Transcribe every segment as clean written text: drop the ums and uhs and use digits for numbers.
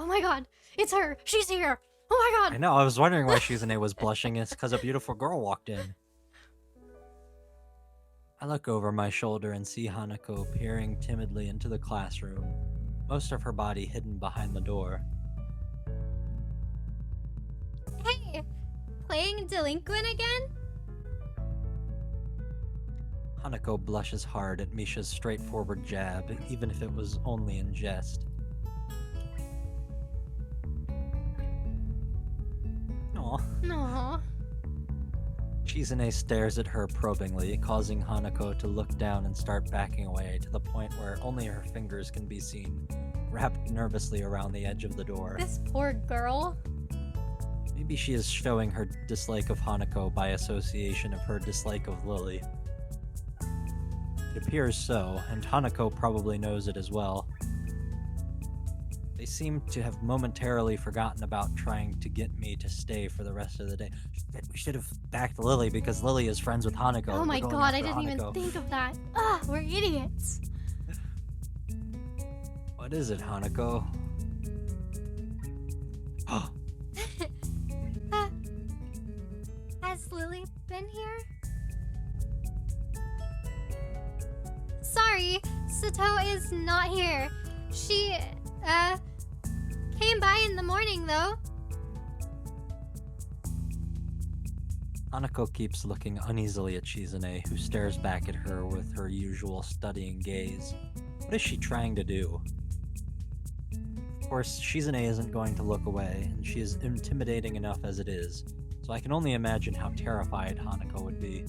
Oh my god, it's her! She's here! Oh my I god! know, I was wondering why Shizune was blushing. It's because a beautiful girl walked in. I look over my shoulder and see Hanako peering timidly into the classroom, most of her body hidden behind the door. Hey! Playing delinquent again? Hanako blushes hard at Misha's straightforward jab, even if it was only in jest. Aw. Aww. Shizune stares at her probingly, causing Hanako to look down and start backing away to the point where only her fingers can be seen, wrapped nervously around the edge of the door. This poor girl. Maybe she is showing her dislike of Hanako by association of her dislike of Lily. It appears so, and Hanako probably knows it as well. They seem to have momentarily forgotten about trying to get me to stay for the rest of the day. We should have backed Lily because Lily is friends with Hanako. Oh my We're going god, I after didn't even Hanako. think of that. Ah, we're idiots. What is it, Hanako? Has Lily been here? Sorry, Sato is not here. She, came by in the morning though. Hanako keeps looking uneasily at Shizune, who stares back at her with her usual studying gaze. What is she trying to do? Of course, Shizune isn't going to look away, and she is intimidating enough as it is, so I can only imagine how terrified Hanako would be.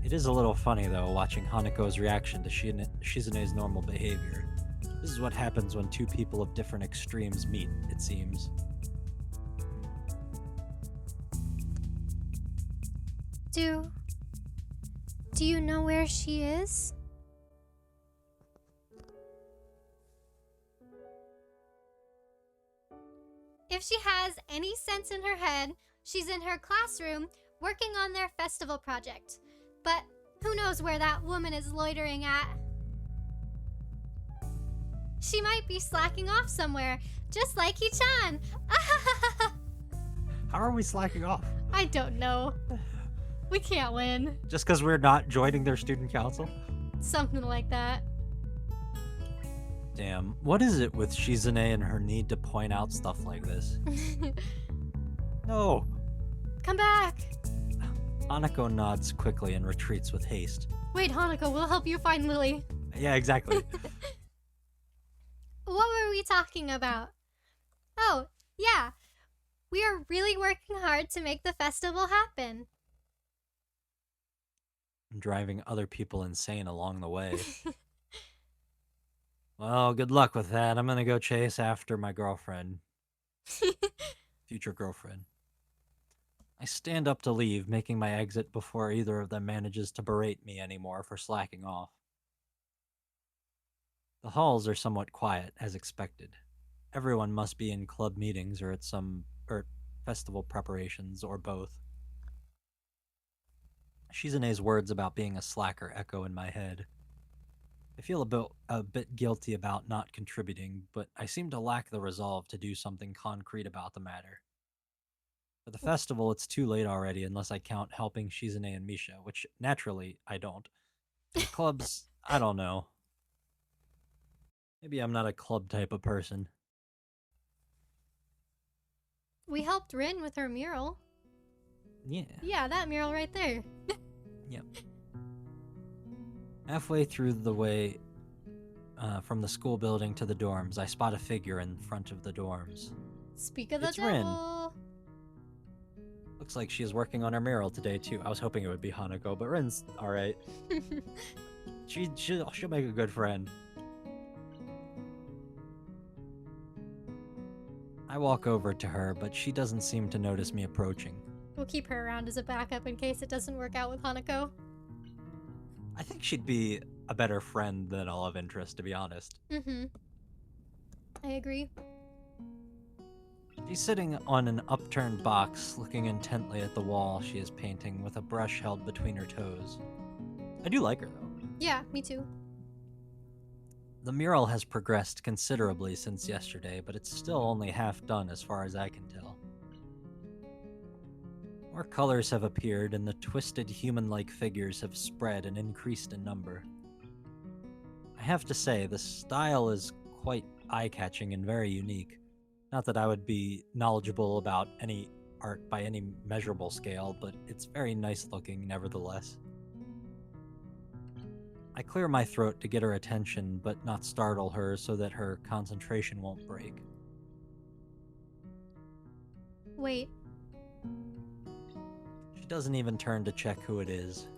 It is a little funny, though, watching Hanako's reaction to Shizune's normal behavior. This is what happens when two people of different extremes meet, it seems. Do you know where she is? If she has any sense in her head, she's in her classroom working on their festival project. But who knows where that woman is loitering at? She might be slacking off somewhere, just like Hichan. How are we slacking off? I don't know. We can't win. Just because we're not joining their student council? Something like that. Damn, what is it with Shizune and her need to point out stuff like this? No! Come back! Hanako nods quickly and retreats with haste. Wait, Hanako, we'll help you find Lily. Yeah, exactly. What were we talking about? Oh, yeah. We are really working hard to make the festival happen. Driving other people insane along the way. Well, good luck with that. I'm gonna go chase after my girlfriend. Future girlfriend. I stand up to leave, making my exit before either of them manages to berate me anymore for slacking off. The halls are somewhat quiet, as expected. Everyone must be in club meetings or at some festival preparations, or both. Shizune's words about being a slacker echo in my head. I feel a bit guilty about not contributing, but I seem to lack the resolve to do something concrete about the matter. For the festival, it's too late already unless I count helping Shizune and Misha, which naturally I don't. For clubs, I don't know. Maybe I'm not a club type of person. We helped Rin with her mural. Yeah. Yeah, that mural right there. Yep. Halfway through the way from the school building to the dorms, I spot a figure in front of the dorms. Speak of the It's Rin. devil. Looks like she is working on her mural today too. I was hoping it would be Hanako, but Rin's alright. She'll make a good friend. I walk over to her, but she doesn't seem to notice me approaching. We'll keep her around as a backup in case it doesn't work out with Hanako. I think she'd be a better friend than a love interest, to be honest. Mm-hmm. I agree. She's sitting on an upturned box, looking intently at the wall she is painting with a brush held between her toes. I do like her, though. Yeah, me too. The mural has progressed considerably since yesterday, but it's still only half done as far as I can tell. More colors have appeared, and the twisted human-like figures have spread and increased in number. I have to say, the style is quite eye-catching and very unique. Not that I would be knowledgeable about any art by any measurable scale, but it's very nice looking nevertheless. I clear my throat to get her attention, but not startle her so that her concentration won't break. Wait. She doesn't even turn to check who it is.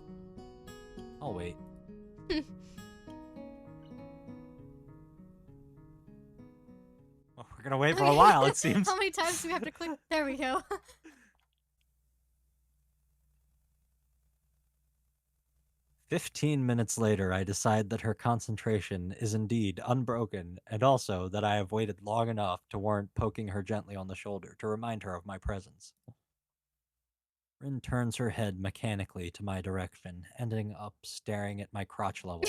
I'll wait. Well, we're gonna wait for a while, it seems. How many times do we have to click? There we go. 15 minutes later, I decide that her concentration is indeed unbroken, and also that I have waited long enough to warrant poking her gently on the shoulder to remind her of my presence. Rin turns her head mechanically to my direction, ending up staring at my crotch level.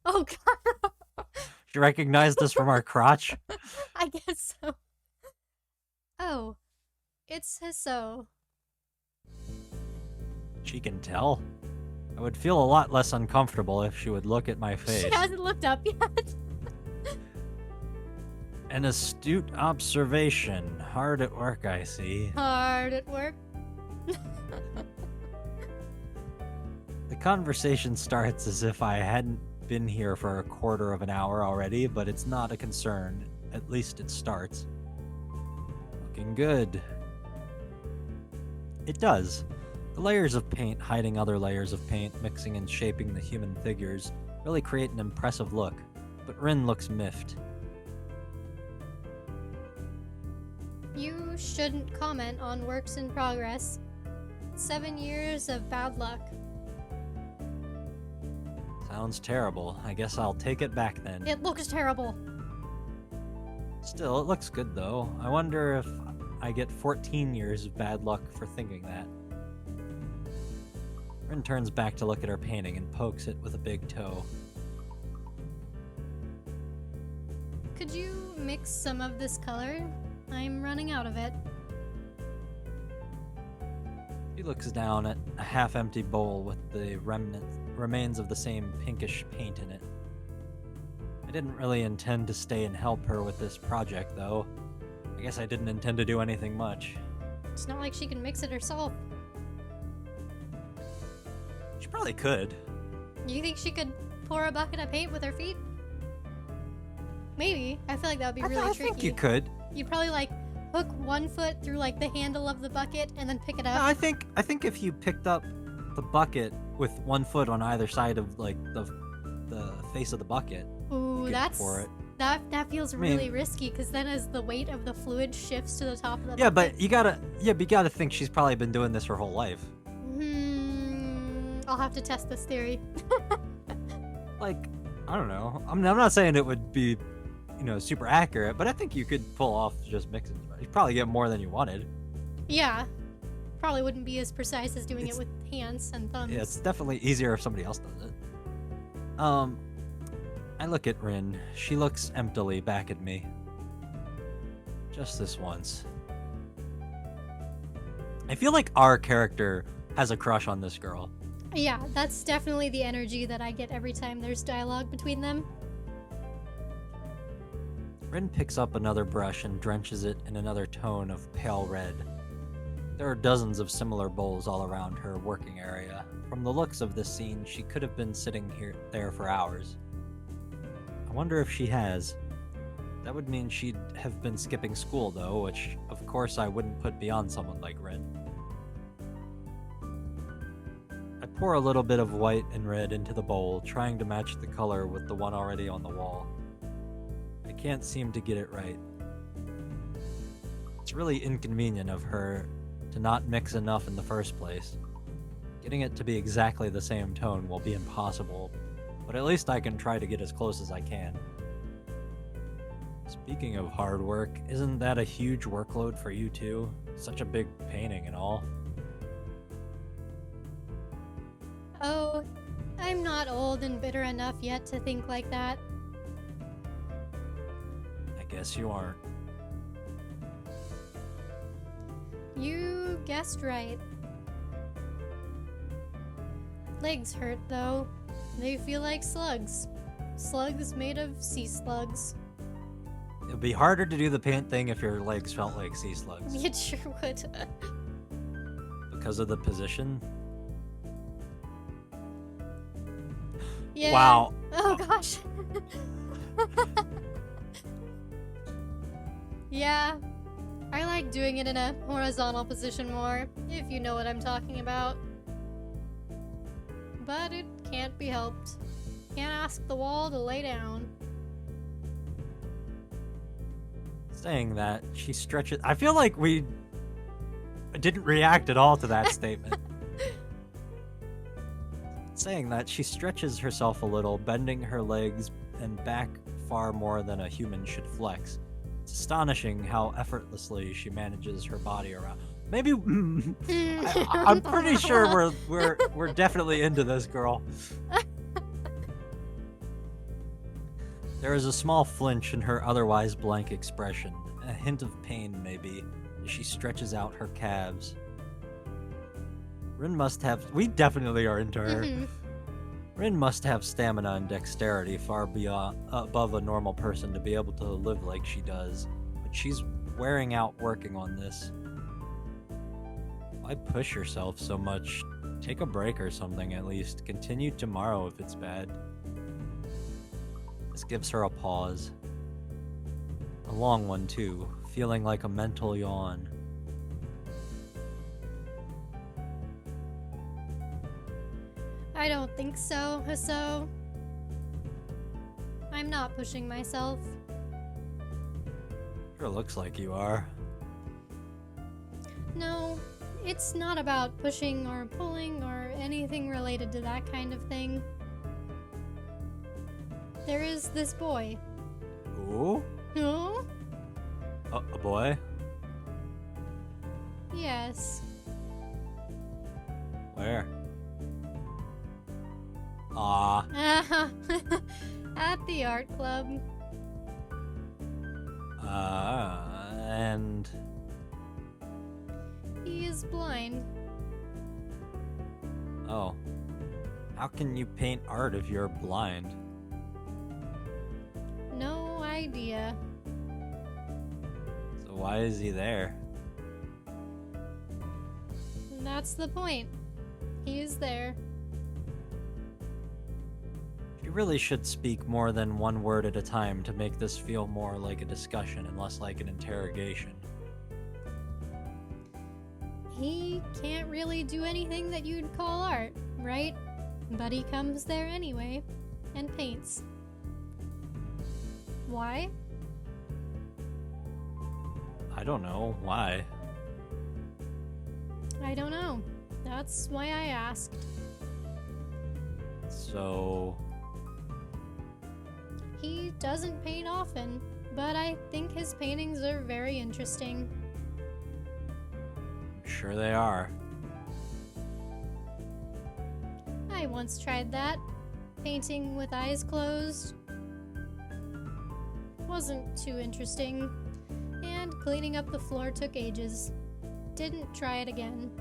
Oh god. She recognized us from our crotch? I guess so. Oh. It's Hisao. She can tell. I would feel a lot less uncomfortable if she would look at my face. She hasn't looked up yet. An astute observation. Hard at work, I see. Hard at work. The conversation starts as if I hadn't been here for a quarter of an hour already, but it's not a concern. At least it starts. Looking good. It does. The layers of paint hiding other layers of paint, mixing and shaping the human figures, really create an impressive look, but Rin looks miffed. You shouldn't comment on works in progress. 7 years of bad luck. Sounds terrible. I guess I'll take it back then. It looks terrible. Still, it looks good though. I wonder if I get 14 years of bad luck for thinking that. Rin turns back to look at her painting and pokes it with a big toe. Could you mix some of this color? I'm running out of it. She looks down at a half-empty bowl with the remains of the same pinkish paint in it. I didn't really intend to stay and help her with this project, though. I guess I didn't intend to do anything much. It's not like she can mix it herself. She probably could. You think she could pour a bucket of paint with her feet? Maybe. I feel like that would be really tricky. I think you could. You'd probably like hook one foot through like the handle of the bucket and then pick it up. No, I think if you picked up the bucket with one foot on either side of like the face of the bucket, ooh, that's pour it. That feels really risky because then as the weight of the fluid shifts to the top of the yeah, bucket. but you gotta think she's probably been doing this her whole life. I'll have to test this theory. Like, I don't know. I'm not saying it would be, super accurate, but I think you could pull off just mixing. You'd probably get more than you wanted. Yeah. Probably wouldn't be as precise as doing it with hands and thumbs. Yeah, it's definitely easier if somebody else does it. I look at Rin. She looks emptily back at me. Just this once. I feel like our character has a crush on this girl. Yeah, that's definitely the energy that I get every time there's dialogue between them. Rin picks up another brush and drenches it in another tone of pale red. There are dozens of similar bowls all around her working area. From the looks of this scene, she could have been sitting there for hours. I wonder if she has. That would mean she'd have been skipping school though, which of course I wouldn't put beyond someone like Rin. I pour a little bit of white and red into the bowl, trying to match the color with the one already on the wall. I can't seem to get it right. It's really inconvenient of her to not mix enough in the first place. Getting it to be exactly the same tone will be impossible, but at least I can try to get as close as I can. Speaking of hard work, isn't that a huge workload for you too? Such a big painting and all. Oh, I'm not old and bitter enough yet to think like that. I guess you aren't. You guessed right. Legs hurt, though. They feel like slugs. Slugs made of sea slugs. It would be harder to do the paint thing if your legs felt like sea slugs. It sure would. Because of the position? Yeah. Wow. Oh gosh. Yeah. I like doing it in a horizontal position more, if you know what I'm talking about. But it can't be helped. Can't ask the wall to lay down. Saying that, she stretches. I feel like we didn't react at all to that statement. Saying that, she stretches herself a little, bending her legs and back far more than a human should flex. It's astonishing how effortlessly she manages her body around. Maybe I'm pretty sure we're definitely into this girl. There is a small flinch in her otherwise blank expression, a hint of pain maybe, as she stretches out her calves. Rin must have. We definitely are into her. Rin must have stamina and dexterity far beyond above a normal person to be able to live like she does, but she's wearing out working on this. Why push yourself so much? Take a break or something at least. Continue tomorrow if it's bad. This gives her a pause. A long one too, feeling like a mental yawn. I don't think so, Hisao. I'm not pushing myself. Sure looks like you are. No, it's not about pushing or pulling or anything related to that kind of thing. There is this boy. Ooh? Who? A boy? Yes. Where? Aw. At the art club. And... He is blind. Oh. How can you paint art if you're blind? No idea. So why is he there? That's the point. He is there. You really should speak more than one word at a time to make this feel more like a discussion and less like an interrogation. He can't really do anything that you'd call art, right? But he comes there anyway, and paints. Why? I don't know. Why? I don't know. That's why I asked. So... He doesn't paint often, but I think his paintings are very interesting. Sure they are. I once tried that. Painting with eyes closed. Wasn't too interesting. And cleaning up the floor took ages. Didn't try it again.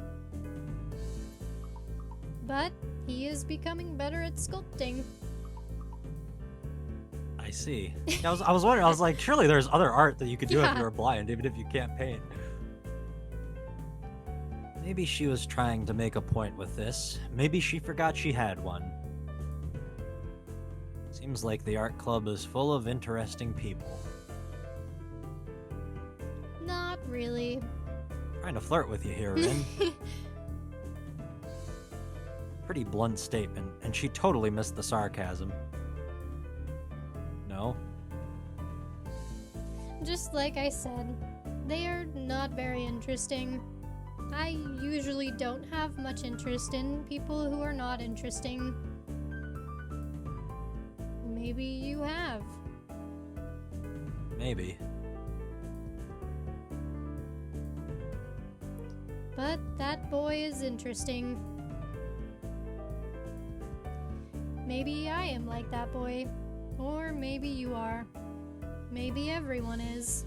But he is becoming better at sculpting. I see. I was wondering, I was like, surely there's other art that you could do if Yeah. you were blind, even if you can't paint. Maybe she was trying to make a point with this. Maybe she forgot she had one. Seems like the art club is full of interesting people. Not really. Trying to flirt with you here, Rin. Pretty blunt statement, and she totally missed the sarcasm. No? Just like I said, they are not very interesting. I usually don't have much interest in people who are not interesting. Maybe you have. Maybe. But that boy is interesting. Maybe I am like that boy. Or maybe you are. Maybe everyone is.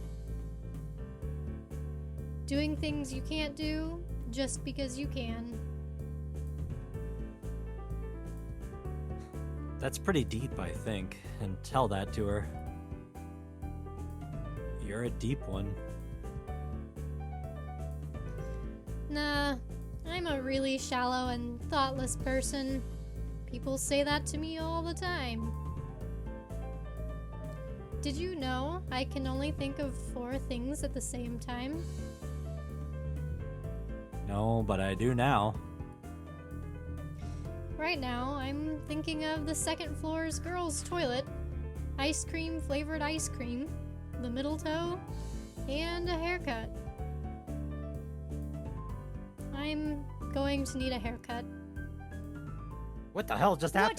Doing things you can't do just because you can. That's pretty deep, I think, and tell that to her. You're a deep one. Nah, I'm a really shallow and thoughtless person. People say that to me all the time. Did you know I can only think of 4 things at the same time? No, but I do now. Right now, I'm thinking of the second floor's girls' toilet, ice cream flavored ice cream, the middle toe, and a haircut. I'm going to need a haircut. What the hell just happened?